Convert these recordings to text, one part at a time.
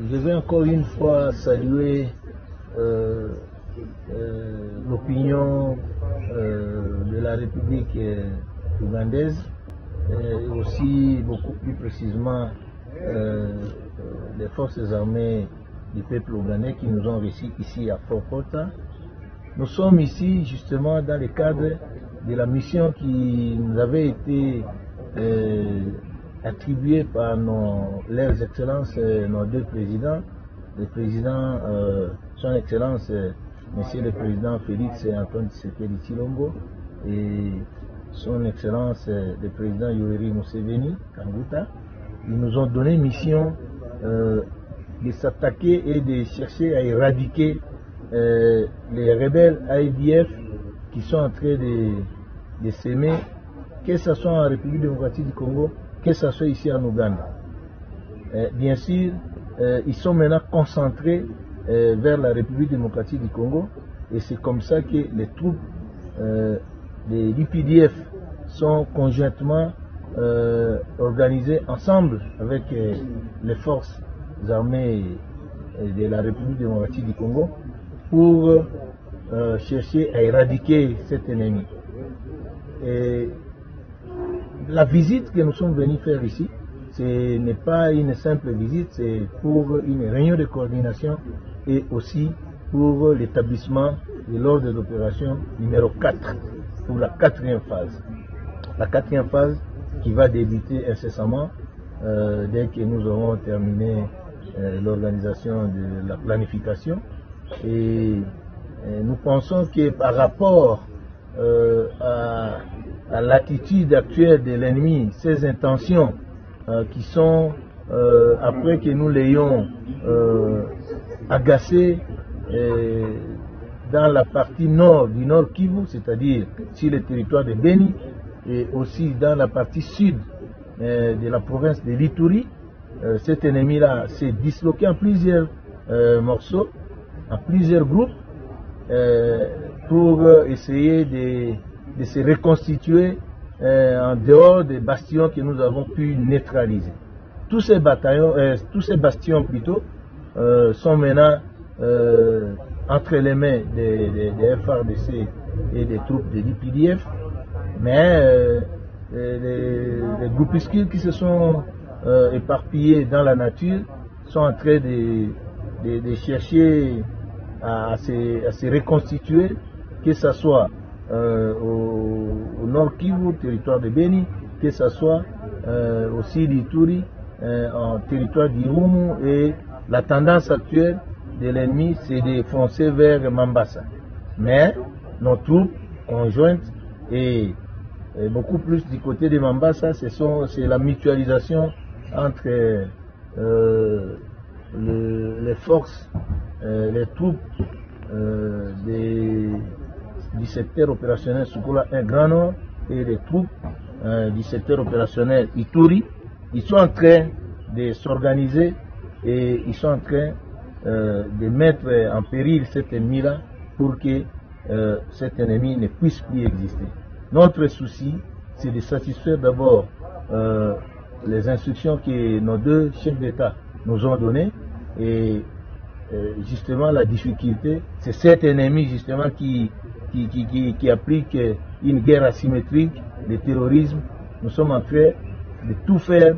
Je vais encore une fois saluer l'opinion de la République ougandaise et aussi beaucoup plus précisément les forces armées du peuple ougandais qui nous ont reçus ici à Fort Portal. Nous sommes ici justement dans le cadre de la mission qui nous avait été attribuée par leurs excellences, nos deux présidents, le président, son excellence, monsieur le président Félix Antoine Tshisekedi Tshilombo et son excellence, le président Yoweri Museveni Kanguta. Ils nous ont donné mission de s'attaquer et de chercher à éradiquer les rebelles ADF qui sont en train de s'aimer, que ce soit en République démocratique du Congo, que ce soit ici en Ouganda. Bien sûr, ils sont maintenant concentrés vers la République démocratique du Congo et c'est comme ça que les troupes des UPDF sont conjointement organisées ensemble avec les forces armées de la République démocratique du Congo pour chercher à éradiquer cet ennemi. Et la visite que nous sommes venus faire ici, ce n'est pas une simple visite, c'est pour une réunion de coordination et aussi pour l'établissement de l'ordre d'opération numéro 4, pour la 4e phase. La 4e phase qui va débuter incessamment dès que nous aurons terminé l'organisation de la planification. Et nous pensons que par rapport à l'attitude actuelle de l'ennemi, ses intentions qui sont, après que nous l'ayons agacé dans la partie nord du Nord Kivu, c'est-à-dire sur le territoire de Beni, et aussi dans la partie sud de la province de l'Ituri, cet ennemi-là s'est disloqué en plusieurs morceaux, en plusieurs groupes, pour essayer de se reconstituer en dehors des bastions que nous avons pu neutraliser. Tous ces bastions plutôt, sont maintenant entre les mains des FARDC et des troupes de l'IPDF, mais les groupuscules qui se sont éparpillés dans la nature sont en train de chercher à se reconstituer, que ce soit au Nord Kivu, territoire de Beni, que ce soit aussi l'Ituri, en territoire d'Irumu, et la tendance actuelle de l'ennemi, c'est de foncer vers Mambasa. Mais nos troupes conjointes et beaucoup plus du côté de Mambasa, c'est la mutualisation entre les forces, les troupes du secteur opérationnel Soukula 1 Grand Nord et les troupes du secteur opérationnel Ituri. Ils sont en train de s'organiser et ils sont en train de mettre en péril cet ennemi-là pour que cet ennemi ne puisse plus exister. Notre souci, c'est de satisfaire d'abord les instructions que nos deux chefs d'État nous ont données, et justement la difficulté, c'est cet ennemi justement qui applique une guerre asymétrique, le terrorisme. Nous sommes en train de tout faire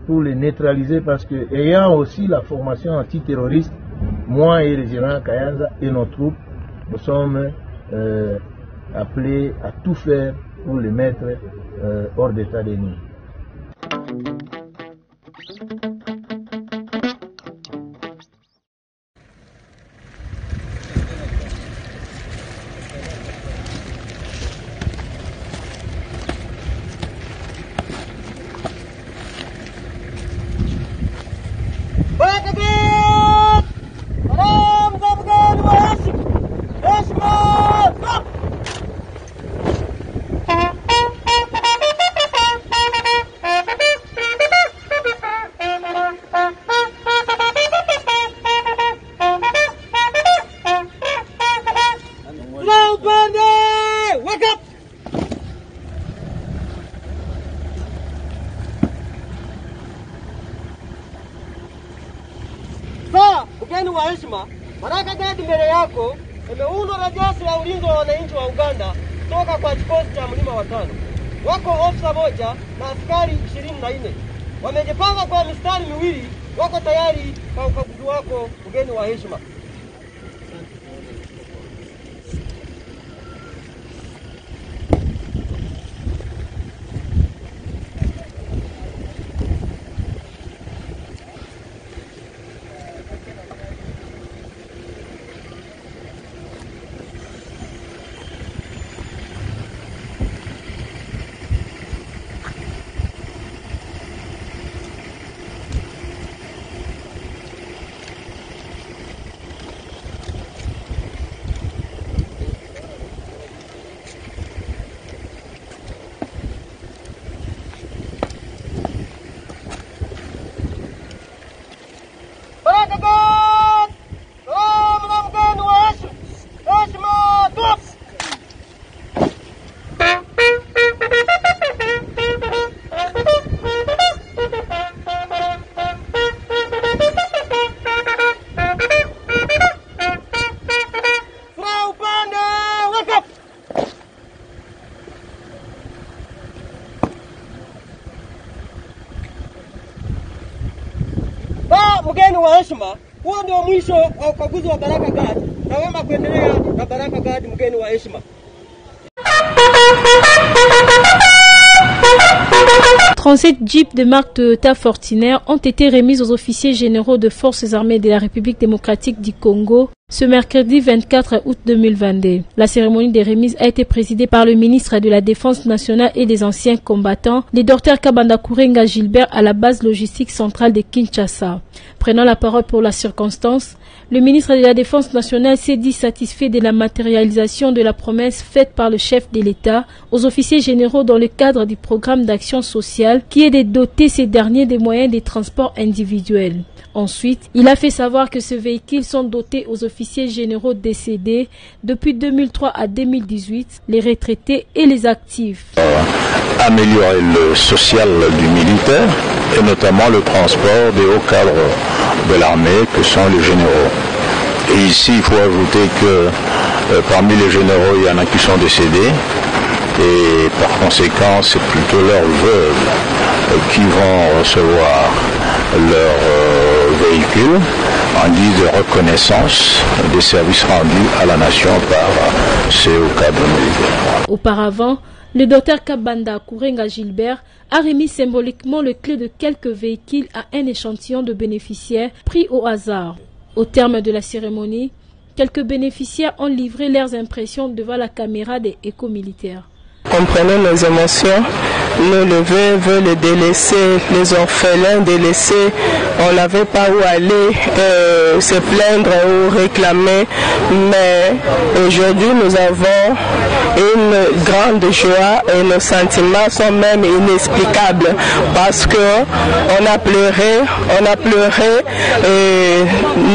pour les neutraliser, parce que, ayant aussi la formation antiterroriste, moi et le général Kayanza et nos troupes, nous sommes appelés à tout faire pour les mettre hors d'état de nuire. mgeni wa heshima, Baraka Gadi mbele yako imeundwa na jeshi la ulinzi wa wananchi wa Uganda kutoka kwa kikosi cha Mlima wa 5. Wako ofisa moja na askari 24. Wamejipanga kwa mistari miwili, wako tayari kwa ukaguzi wako mgeni wa heshima. Mgeni wa heshima, huo ndio mwisho wa ukaguzi wa Baraka Gadi. Naomba kuendelea na Baraka Gadi mgeni wa heshima. 37 jeeps de marque Toyota Fortuner ont été remis aux officiers généraux de forces armées de la République démocratique du Congo ce mercredi 24 août 2022. La cérémonie de remise a été présidée par le ministre de la Défense nationale et des anciens combattants, le Dr Kabanda Kourenga Gilbert, à la base logistique centrale de Kinshasa. Prenant la parole pour la circonstance, le ministre de la Défense nationale s'est dit satisfait de la matérialisation de la promesse faite par le chef de l'État aux officiers généraux dans le cadre du programme d'action sociale qui est de doter ces derniers des moyens de transport individuels. Ensuite, il a fait savoir que ces véhicules sont dotés aux officiers généraux décédés depuis 2003 à 2018, les retraités et les actifs. Améliorer le social du militaire et notamment le transport des hauts cadres de l'armée que sont les généraux. Et ici, il faut ajouter que parmi les généraux, il y en a qui sont décédés et par conséquent, c'est plutôt leurs veuves qui vont recevoir leur véhicule en guise de reconnaissance des services rendus à la nation par ces hauts cadres militaires. Auparavant, le Dr Kabanda Kourenga Gilbert a remis symboliquement le clé de quelques véhicules à un échantillon de bénéficiaires pris au hasard. Au terme de la cérémonie, quelques bénéficiaires ont livré leurs impressions devant la caméra des éco-militaires. Comprenez nos émotions, nous les veuves, les délaissés, les orphelins délaissés, on n'avait pas où aller se plaindre ou réclamer, mais aujourd'hui nous avons une grande joie et nos sentiments sont même inexplicables parce que on a pleuré et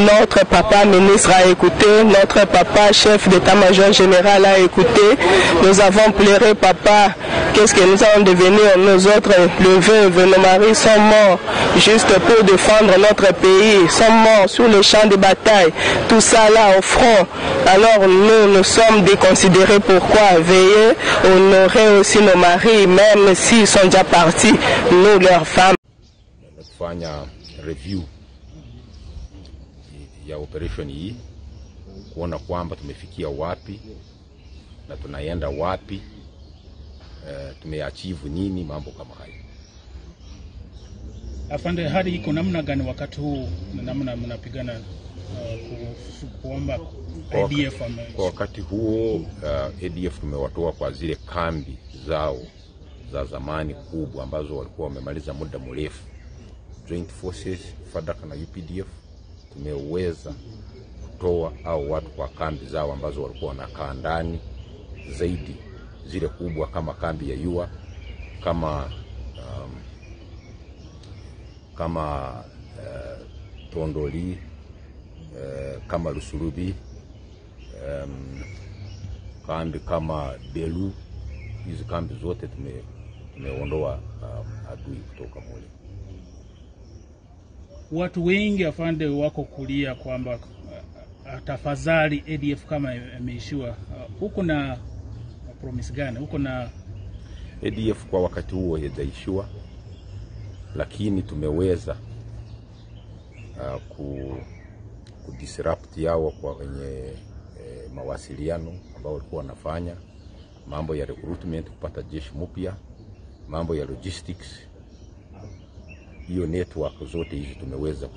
notre papa ministre a écouté, notre papa chef d'état-major général a écouté, nous avons pleuré. Papa, qu'est-ce que nous allons devenir? Nous autres, les veuves, nos maris sont morts juste pour défendre notre pays, sont morts sur le champ de bataille, tout ça là au front. Alors nous sommes déconsidérés. Pourquoi? Veiller honorer aussi nos maris, même s'ils sont déjà partis, nous, leurs femmes. Kufanya review ya operation hii, kuona kwamba tumefikia wapi na tunaenda wapi. Tumeachieve nini, mambo kama hayo. Afande, hali iko namna gani wakati huu, namna mnapigana kuomba ADF? Kwa wakati huo ADF tumewatoa kwa zile kambi zao za zamani kubwa ambazo walikuwa wamemaliza muda mrefu. Joint Forces, FADC na UPDF tumeweza kutoa au watu kwa kambi zao ambazo walikuwa wanakaa ndani zaidi, zile kubwa kama kambi ya Yua, kama Tondoli, kama Lusurubi, kambi kama Delu. Hizi kambi zote tumeondoa adui kutoka mule. watu wengi afande wako kulia kwamba tafadhali ADF kama imeishiwa. Huko na promise gani? Huko na ADF kwa wakati huo haijaishiwa, lakini tumeweza kudisrupt yao kwa kwenye mawasiliano ambao walikuwa wanafanya, mambo ya recruitment, kupata jeshi mpya, mambo ya logistics. Hiyo network zote hizi tumeweza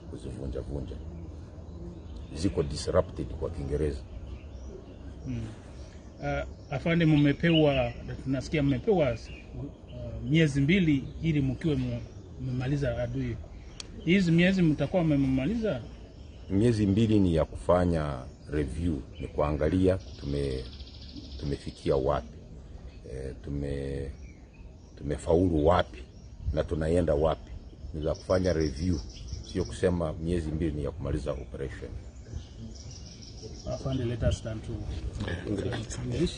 kuzivunja vunja. Ziko disrupted kwa Kiingereza. Afande, mmepewa, tunasikia mmepewa miezi 2 ili mkiwe mmemaliza adui. Hizi miezi mtakuwa mmemaliza? Miezi 2 ni ya kufanya review, ni kuangalia tumefikia wapi, tumefaulu wapi na tunaenda wapi. Ni za kufanya review, sio kusema miezi 2 ni ya kumaliza operation. Afande, let us turn to English.